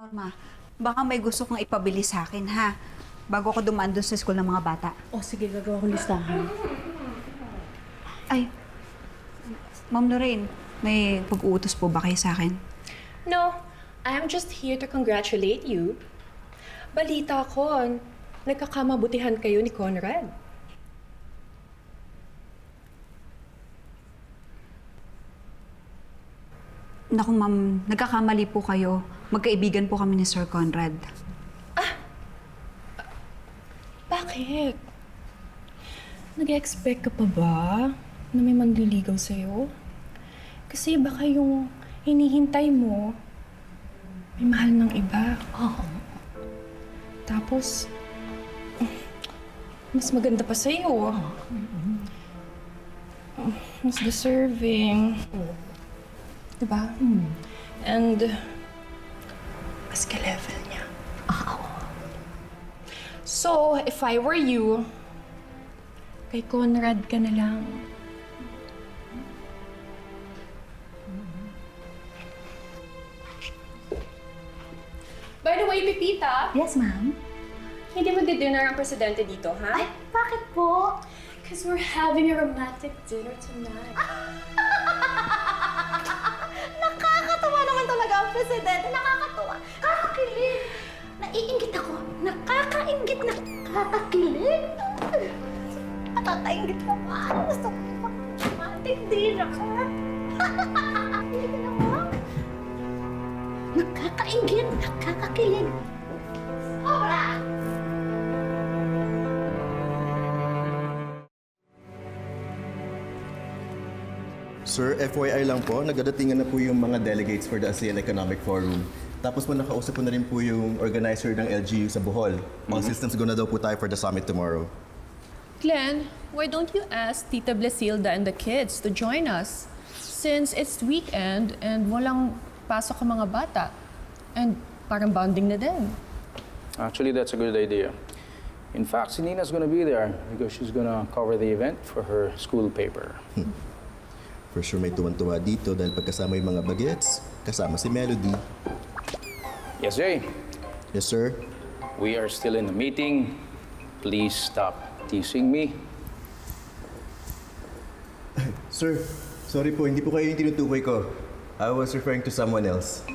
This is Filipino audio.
Norma, baka may gusto kong ipabili sa akin, ha? Bago ko dumaan doon sa school ng mga bata. O sige, gagawa ko listahan. Ay, Ma'am Lorraine, may pag-uutos po ba kayo sa akin? No, I'm just here to congratulate you. Balita ko, nagkakamabutihan kayo ni Conrad. Naku, ma'am, nagkakamali po kayo. Magkaibigan po kami ni Sir Conrad. Bakit? Nag-expect ka pa ba na may manliligaw sa'yo? Kasi baka yung hinihintay mo, may mahal ng iba. Oo. Tapos, mas maganda pa sa'yo. Mas deserving. Diba? And, mas ka-level niya. So, if I were you, kay Conrad ka na lang. By the way, Pipita, Yes, ma'am. hindi mag-dinner ang presidente dito, ha? Ay, bakit po? Because we're having a romantic dinner tonight. Nakakatawa naman talaga ang presidente. Nakakatawa. Kakakilig. Naiingit ako. Nakakaingit. Nakakakilig. Nakakaingit naman. Gusto ko romantic dinner ka. Kilig naman. Nakakaingit. Nakakakilig. Sobra! Sir, FYI lang po, nagdadatingan na po yung mga delegates for the ASEAN Economic Forum. Tapos po nakausap po na rin po yung organizer ng LGU sa Bohol. Mga systems go na daw po tayo for the summit tomorrow. Glenn, why don't you ask Tita Blesilda and the kids to join us? Since it's weekend and walang pasok ang mga bata. And parang bonding na din. Actually, that's a good idea. In fact, si Nina's gonna be there because she's gonna cover the event for her school paper. For sure may tuwan-tuwa dito dahil pagkasama yung mga bagets, kasama si Melody. Yes, Jay. Yes, sir. We are still in the meeting. Please stop teasing me. Sir, sorry po, hindi po kayo yung tinutukoy ko. I was referring to someone else.